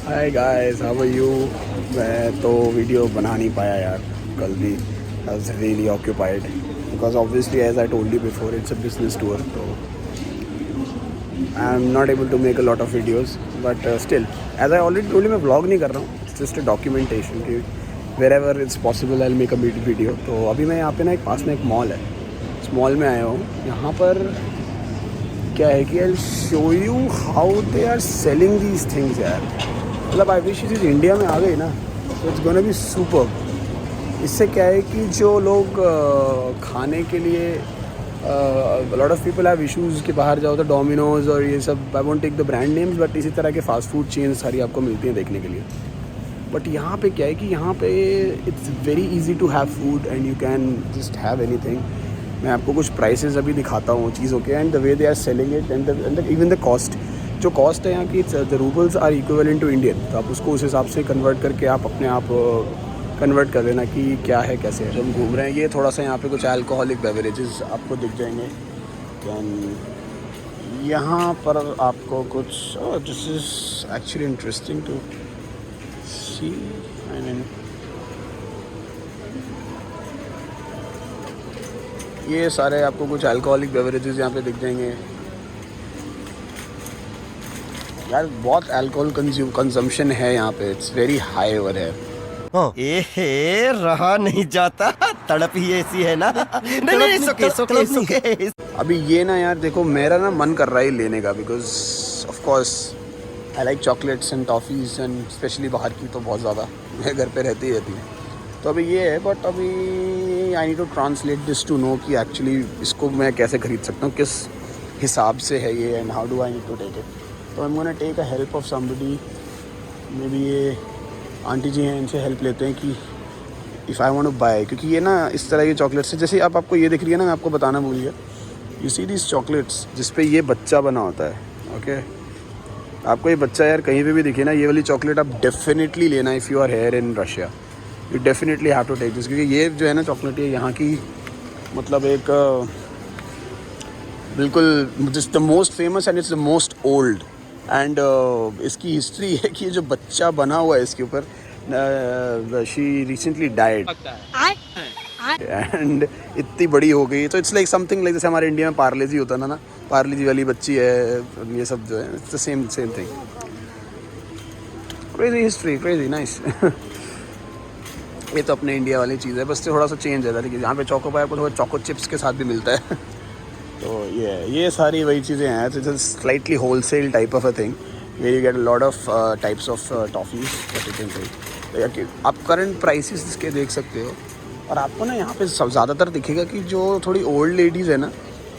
Hi guys, how are you. मैं तो video बना नहीं पाया यार कल भी। I was really occupied because obviously as I told you before it's a business tour, तो I am not able to make a lot of videos, but still as I already told you, मैं vlog नहीं कर रहा हूँ, it's just a documentation कि wherever it's possible I make a video. तो अभी मैं यहाँ पे ना एक पास में एक मॉल है, इस मॉल में आया हूँ। यहाँ पर क्या है कि I show you how they are selling these things यार। मतलब आई विश चीज़ इंडिया में आ गई ना तो इट्स गोना बी सुपर। इससे क्या है कि जो लोग खाने के लिए lot of people have issues कि बाहर जाओ तो डोमिनोज और ये सब, I won't take the brand names, but इसी तरह के फास्ट फूड चेन सारी आपको मिलती हैं देखने के लिए। बट यहाँ पे क्या है कि यहाँ पे it's very easy to have food and you can just have anything. मैं आपको कुछ प्राइसेस अभी दिखाता हूँ चीज़ों के, and the way they are selling it and even the cost. जो कॉस्ट है यहाँ की, the roubles are equivalent to Indian, तो आप उसको उस हिसाब से कन्वर्ट करके आप अपने आप कन्वर्ट कर लेना कि क्या है कैसे है। हम घूम रहे हैं, ये थोड़ा सा यहाँ पे कुछ अल्कोहलिक बेवरेजेस आपको दिख जाएंगे। दैन यहाँ पर आपको कुछ, this is actually interesting to see. I mean ये सारे आपको कुछ अल्कोहलिक बेवरेजेस यहाँ पे दिख जाएंगे यार। बहुत अल्कोहल कंजम्पशन है यहाँ पे, इट्स वेरी हाई ओवर है। ए रहा नहीं जाता, तड़प ही ऐसी है ना। नहीं, सोके। अभी ये ना यार देखो, मेरा ना मन कर रहा है लेने का, because of course I like chocolates and toffees and specially बाहर की तो बहुत ज़्यादा, मैं घर पे रहती है। तो अभी ये है, बट अभी I need to translate this to know कि एक्चुअली इसको मैं कैसे ख़रीद सकता हूँ, किस हिसाब से है ये, and how do I need to take it. तो I am gonna take a help of somebody, maybe ये आंटी जी हैं, इनसे हेल्प लेते हैं कि if I want to buy. क्योंकि ये ना इस तरह की चॉकलेट्स है, जैसे अब आपको ये दिख रही है ना, मैं आपको बताना भूल गया। यू सी दिस चॉकलेट्स जिस पे ये बच्चा बना होता है, ओके। आपको ये बच्चा यार कहीं पे भी दिखे ना, ये वाली चॉकलेट आप डेफिनेटली लेना if you are here in Russia. You definitely have to take this, क्योंकि ये जो है ना चॉकलेट, ये यहाँ की मतलब एक बिल्कुल this the most famous and it's the most old. And इसकी हिस्ट्री है कि ये जो बच्चा बना हुआ है इसके ऊपर, शी रिसेंटली डाइड एंड इतनी बड़ी हो गई। तो इट्स लाइक समथिंग लाइक जैसे हमारे इंडिया में पार्ले जी होता ना, पार्ले जी वाली बच्ची है, ये सब जो है it's the same thing. Crazy history, crazy nice. ये तो अपने इंडिया वाली चीज़ है, बस थोड़ा सा चेंज है। देखिए यहाँ पे चोको पाई आपको थोड़ा चोको चिप्स के साथ भी मिलता है। तो ये सारी वही चीज़ें हैं। It's slightly wholesale type of a thing where you get a lot of types of toffees that you can take. आप करंट प्राइसेस इसके देख सकते हो, और आपको ना यहाँ पे सब ज़्यादातर दिखेगा कि जो थोड़ी ओल्ड लेडीज़ है ना,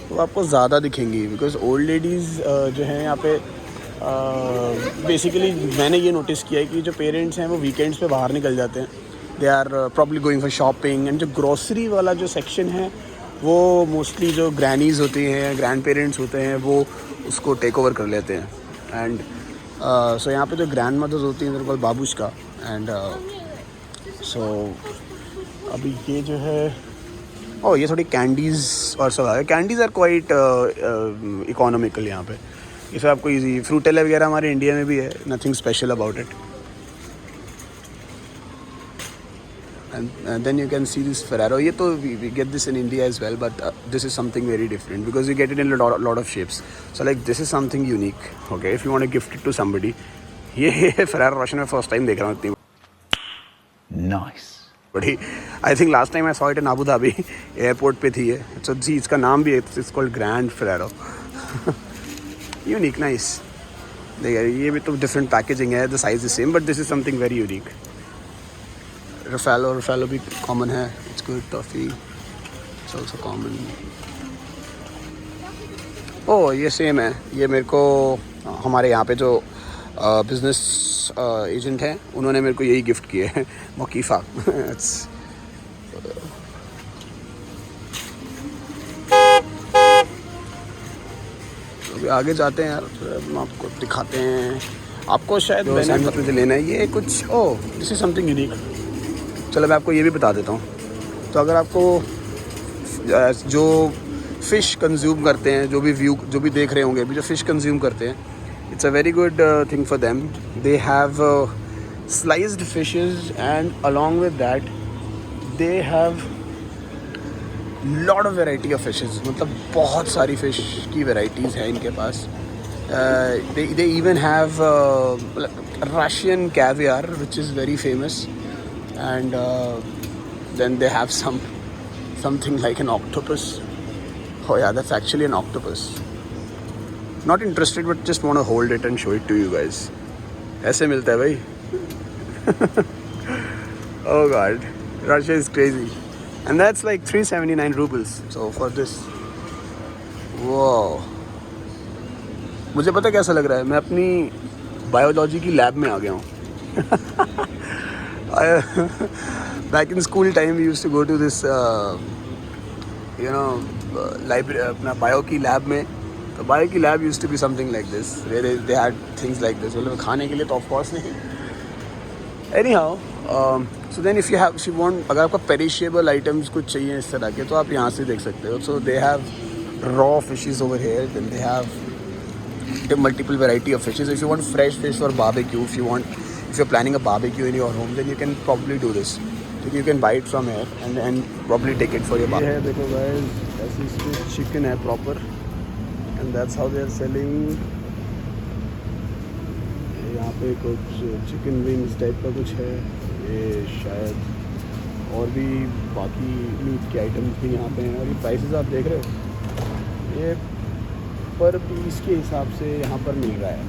वो आपको ज़्यादा दिखेंगी, बिकॉज ओल्ड लेडीज़ जो हैं यहाँ पे बेसिकली मैंने ये नोटिस किया है कि जो पेरेंट्स हैं वो वीकेंड्स पे बाहर निकल जाते हैं, they are probably going for shopping. And जो ग्रॉसरी वाला जो सेक्शन है वो मोस्टली जो ग्रैनीज़ होती हैं, ग्रैंड पेरेंट्स होते हैं, वो उसको टेक ओवर कर लेते हैं। एंड सो यहाँ पे जो ग्रैंड मदर्स होती हैं, मेरे बाबूश का। एंड सो अभी ये जो है, ये थोड़ी कैंडीज़ और सब है। कैंडीज़ आर क्वाइट इकोनॉमिकल यहाँ पे, इसे आपको इजी। फ्रूटेला वगैरह हमारे इंडिया में भी है, nothing special about it. And then you can see this Ferrero. ये तो we get this in India as well, but this is something very different because you get it in a lot of shapes. So like this is something unique. Okay, if you want to gift it to somebody, ये Ferrero Rocher मैं first time देख रहा हूँ इतनी Nice. बड़ी। I think last time I saw it in Abu Dhabi airport पे थी ये। So जी इसका नाम भी है, it's called Grand Ferrero. Unique, nice. देखिए ये भी तो different packaging है, the size is same, but this is something very unique. Raffaello भी कॉमन है, it's good. Toffee it's also common. ये सेम है। ये मेरे को हमारे यहाँ पे जो बिज़नेस एजेंट हैं, उन्होंने मेरे को यही गिफ्ट किए हैं, मकीफ़ा। अभी आगे जाते हैं यार, हम आपको दिखाते हैं। आपको शायद मैंने लेना है ये कुछ, दिस इज़ समथिंग यूनिक। चलो मैं आपको ये भी बता देता हूँ। तो अगर आपको जो फ़िश कंज्यूम करते हैं, जो भी देख रहे होंगे अभी, जो फ़िश कंज्यूम करते हैं, it's a very good thing for them. They have sliced fishes and along with that they have lot of variety of fishes. मतलब बहुत सारी फ़िश की वेराइटीज़ हैं इनके पास. they even have Russian caviar, which is very famous, and then they have something like an octopus. Oh yeah, that's actually an octopus. Not interested, but just want to hold it and show it to you guys. ऐसे मिलता है भाई. Oh god, Russia is crazy, and that's like 379 rubles. So for this, wow. मुझे पता कैसा लग रहा है, मैं अपनी बायोलॉजी की लैब में आ गया हूँ. Back in school time we used to go to this library, अपना बायो की लैब में. तो बायो की lab used to be something like this, where they had things like this. मतलब खाने के लिए तो ऑफ कोर्स नहीं. Anyhow, so then if you want, अगर आपका पेरिशेबल आइटम्स कुछ चाहिए इस तरह के, तो आप यहाँ से देख सकते हो. So they have raw fishes over here, then they have multiple variety of fishes. If you want fresh fish for barbecue, if you're planning a barbecue in your home, then you can probably do this. So you can buy it from here and probably take it for your barbecue. ये है देखो guys, ऐसी इसमें chicken है proper, and that's how they are selling. यहाँ पे कुछ chicken wings type का कुछ है. ये शायद और भी बाकी मीट के आइटम्स भी यहाँ पे हैं. और ये प्राइसेस आप देख रहे हो, ये पर पीस के हिसाब से यहाँ पर मिल रहा है.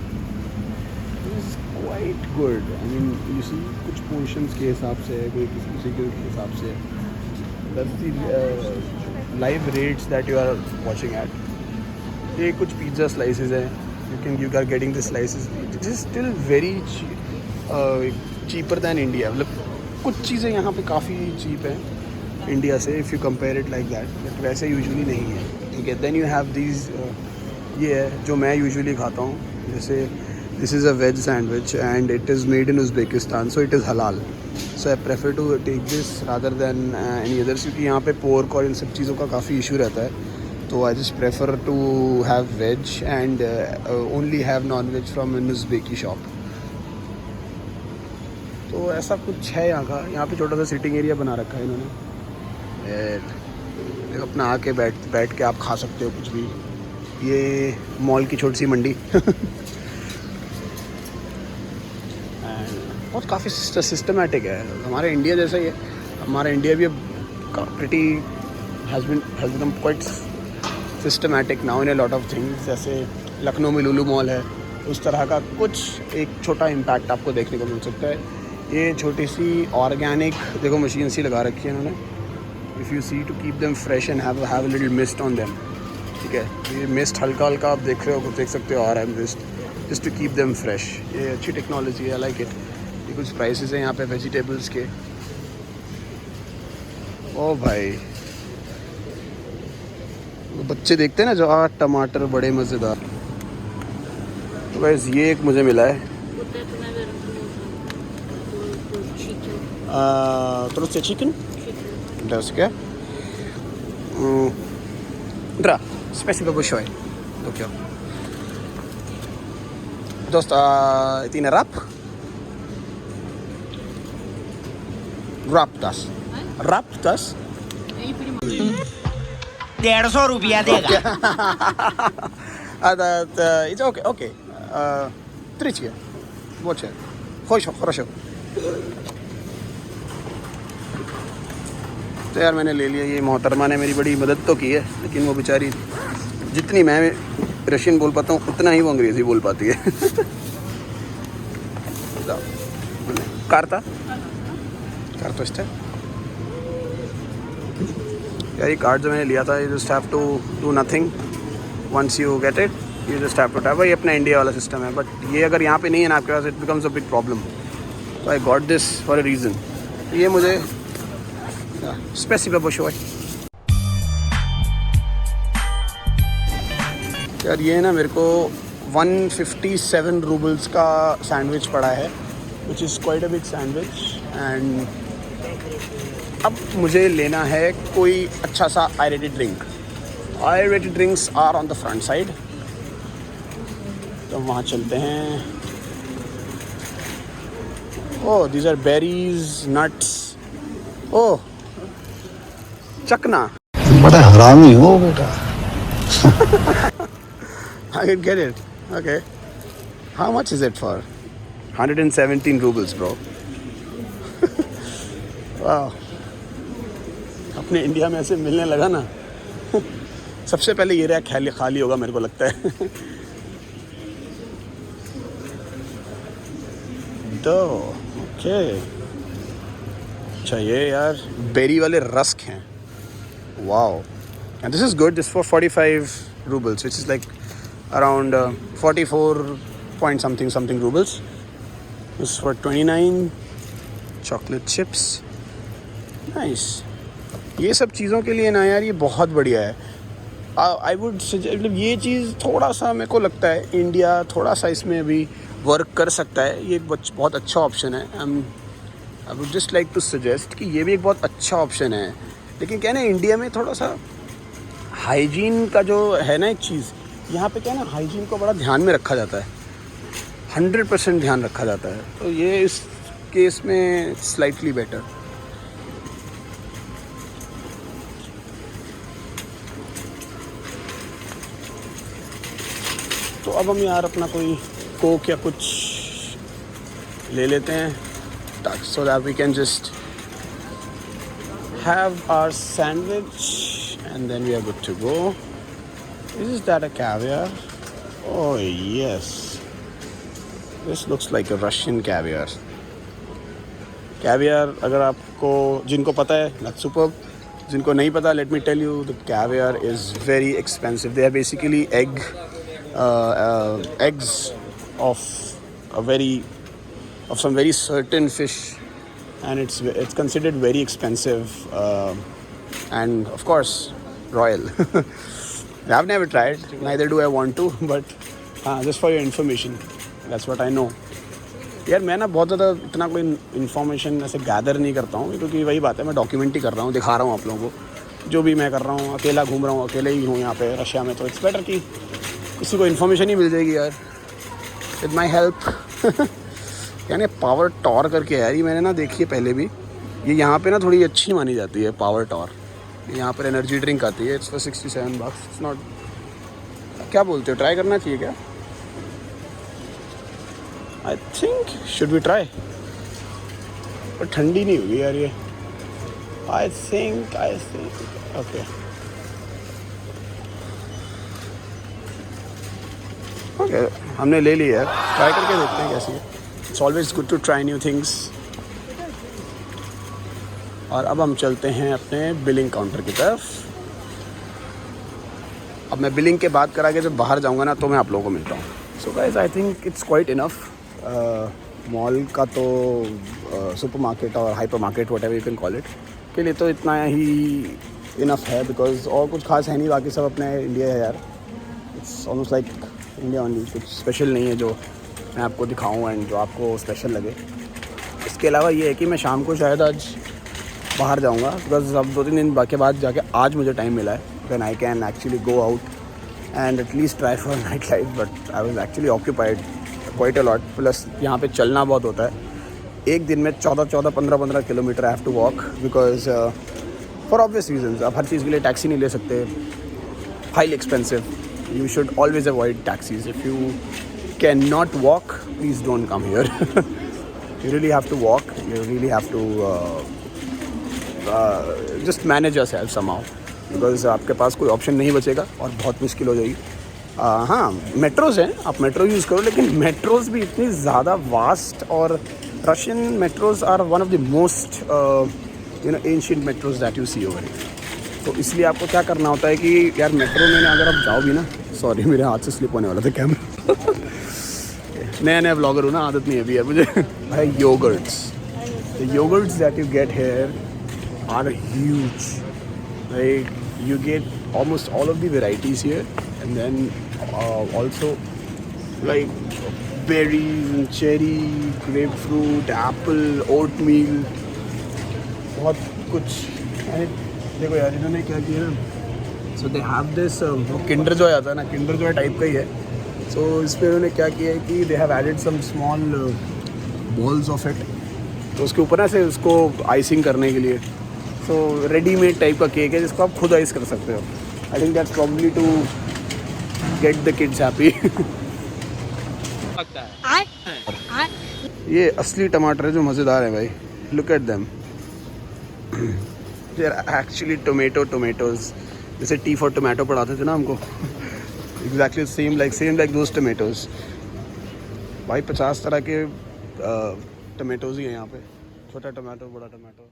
Is quite good. I mean you see, कुछ पोर्शंस के हिसाब से, कोई किसी के हिसाब से. That's the live rates that you are watching at. ये कुछ पिज़्ज़ा स्लाइसेस हैं. You are getting this slices. It is still very cheaper than India. मतलब कुछ चीज़ें यहाँ पे काफ़ी चीप हैं इंडिया से, if you compare it like that. But वैसे यूजुअली नहीं है. ठीक है. देन यू हैव दीज, ये है जो मैं यूजुअली खाता हूँ. जैसे this is a veg sandwich and it is made in Uzbekistan, so it is halal. So I prefer to take this rather than any others, क्योंकि यहाँ पे पोर्क और इन सब चीज़ों का काफ़ी इशू रहता है. तो I just prefer to have veg and only have non veg from an Uzbeki shop. तो ऐसा कुछ है यहाँ का. यहाँ पे छोटा सा सिटिंग एरिया बना रखा है इन्होंने. अपना आके बैठ के आप खा सकते हो कुछ भी. ये मॉल की छोटी सी मंडी. बहुत काफ़ी सिस्टमेटिक है. हमारे इंडिया जैसा ही है. हमारा इंडिया भी अब pretty has become quite systematic now in a lot of things. जैसे लखनऊ में लुलु मॉल है, उस तरह का कुछ एक छोटा इम्पैक्ट आपको देखने को मिल सकता है. ये छोटी सी ऑर्गेनिक देखो मशीन सी लगा रखी है इन्होंने. If you see, to keep them fresh and have a little mist on them. ठीक है. ये मिस्ट हल्का हल्का आप देख रहे हो, देख सकते हो, आ रहा है mist, just to keep them fresh. ये अच्छी टेक्नोलॉजी है, आई लाइक इट. ये कुछ प्राइसेस हैं यहाँ पे वेजिटेबल्स के. ओ भाई, वो बच्चे देखते हैं ना जो, टमाटर बड़े मज़ेदार. तो गाइस ये एक मुझे मिला है. Просто chicken? Да, ска. Да, спасибо большое. Окей. Доста, это не раб? Rap das. Rap das? Я не понимаю. 150 रुपया देगा. It's okay, okay. Тричье. Вот все. Хорошо. तो यार मैंने ले लिया. ये मोहतरमा ने मेरी बड़ी मदद तो की है, लेकिन वो बेचारी, जितनी मैं रशियन बोल पाता हूँ उतना ही वो अंग्रेज़ी बोल पाती है. कार्ता स्टे यार. ये कार्ड जो मैंने लिया था, you just have to do nothing. Once you get it, you just have to tap. भाई अपना इंडिया वाला सिस्टम है, बट ये अगर यहाँ पे नहीं है ना आपके पास, it becomes a big problem. तो I got this for a reason. ये मुझे स्पेसिफिक बशोय. यार ये ना मेरे को 157 रूबल्स का सैंडविच पड़ा है, which is quite a big sandwich. And अब मुझे लेना है कोई अच्छा सा आयरेटेड drink. Ayurvedic drinks are on the front side. तो वहाँ चलते हैं. Oh, these are berries, nuts. Oh, चकना. बड़ा हरामी हो बेटा. I can get it. Okay. How much is it for? 117 rubles, bro. Wow. अपने इंडिया में ऐसे मिलने लगा ना. सबसे पहले ये रैक खाली होगा मेरे को लगता है. तो ओके. अच्छा ये यार बेरी वाले रस्क हैं. Wow. And this is good. This is for 45 rubles, which is like around 44 point something rubles. This is for 29. Chocolate chips. Nice. ये सब चीज़ों के लिए ना यार ये बहुत बढ़िया है. आई वुड सजेस्ट, मतलब ये चीज़ थोड़ा सा मेरे को लगता है इंडिया थोड़ा सा इसमें अभी वर्क कर सकता है. ये बहुत अच्छा ऑप्शन है. I would just like to suggest कि ये भी एक बहुत अच्छा ऑप्शन है. लेकिन क्या है ना, इंडिया में थोड़ा सा हाइजीन का जो है ना एक चीज़, यहाँ पे क्या है ना, हाइजीन को बड़ा ध्यान में रखा जाता है. 100% ध्यान रखा जाता है. तो ये इस केस में स्लाइटली बेटर. तो अब हम यार अपना कोई कोक या कुछ ले लेते हैं, so that we can just have our sandwich and then we are good to go. Is that a caviar? Oh yes, this looks like a Russian caviar. Caviar, अगर आपको जिनको पता है that's superb. जिनको नहीं पता, let me tell you, the caviar is very expensive. They are basically eggs of some very certain fish, and it's considered very expensive, and of course royal. I've never tried, neither do I want to, but just for your information, that's what I know. यार मैं ना बहुत ज़्यादा इतना कोई information ऐसे gather नहीं करता हूँ, क्योंकि वही बात है, मैं डॉक्यूमेंट ही कर रहा हूँ, दिखा रहा हूँ आप लोगों को जो भी मैं कर रहा हूँ. अकेला घूम रहा हूँ, अकेले ही हूँ यहाँ पे रशिया में, तो इट्स बेटर कि किसी को इन्फॉर्मेशन ही मिल जाएगी यार. With my help. यानी पावर टॉर करके यार, ये मैंने ना देखी है पहले भी. ये यहाँ पे ना थोड़ी अच्छी मानी जाती है पावर टॉर. यहाँ पर एनर्जी ड्रिंक आती है. It's for $67. इट्स नॉट, क्या बोलते हो, ट्राई करना चाहिए क्या? I think should we try. पर ठंडी नहीं होगी यार ये. I think okay. ओके, हमने ले लिया है. ट्राई करके देखते हैं कैसी है. It's always good to try new things. और अब हम चलते हैं अपने बिलिंग काउंटर की तरफ. अब मैं बिलिंग के बाद करा के जब बाहर जाऊंगा ना, तो मैं आप लोगों को मिलता हूँ. So guys, I think it's quite enough. Mall का तो सुपर मार्केट और hyper market what ever you can call it के लिए तो इतना ही इनफ है, बिकॉज और कुछ खास है नहीं. बाकी सब अपने इंडिया है यार. It's almost like India only. कुछ स्पेशल नहीं है जो मैं आपको दिखाऊँ एंड जो आपको स्पेशल लगे. इसके अलावा ये है कि मैं शाम को शायद आज बाहर जाऊँगा, बिकॉज अब 2-3 दिन के बाद जाके आज मुझे टाइम मिला है. Then I can actually go out and at least try for night life. But I was actually occupied quite a lot. Plus यहाँ पे चलना बहुत होता है. एक दिन में 15 kilometre I have to walk, because for obvious reasons. आप हर चीज़ के लिए टैक्सी नहीं ले सकते. Highly expensive. You should always avoid taxis. If you cannot walk, please don't come here. You really have to walk. You really have to just manage yourself somehow, because आपके पास कोई ऑप्शन नहीं बचेगा और बहुत मुश्किल हो जाएगी. हाँ, मेट्रोज़ हैं, आप मेट्रो यूज़ करो, लेकिन मेट्रोज़ भी इतनी ज़्यादा वास्ट. और Russian metros are one of the most ancient metros that you see over here. तो इसलिए आपको क्या करना होता है कि यार मेट्रो में अगर आप जाओ भी ना, सॉरी मेरे हाथ से स्लिप होने वाला था कैमरा. नया ब्लॉगर हूँ ना, आदत नहीं है अभी यार मुझे. भाई yogurts, the yogurts that you get here are huge. Like you get almost all of the varieties here, and then also like berries, cherry, grapefruit, apple, oatmeal, बहुत कुछ. देखो यार इन्होंने क्या किया ना, so they have this Kinder Joy आता है ना, किंडर जॉय टाइप का ही है. सो इसमें उन्होंने क्या किया है कि they have added some small balls of it. तो उसके ऊपर ना से उसको आइसिंग करने के लिए सो रेडीमेड टाइप का केक है जिसको आप खुद आइस कर सकते हो. I think that's probably to get the kids happy. ये असली टमाटर है जो मज़ेदार है भाई. Look at them, they are actually tomatoes. जैसे टी फॉर टोमेटो पढ़ाते थे ना हमको, exactly same like those tomatoes. भाई 50 तरह के टोमेटोज ही हैं यहाँ पे. छोटा टमाटो, बड़ा टमाटो.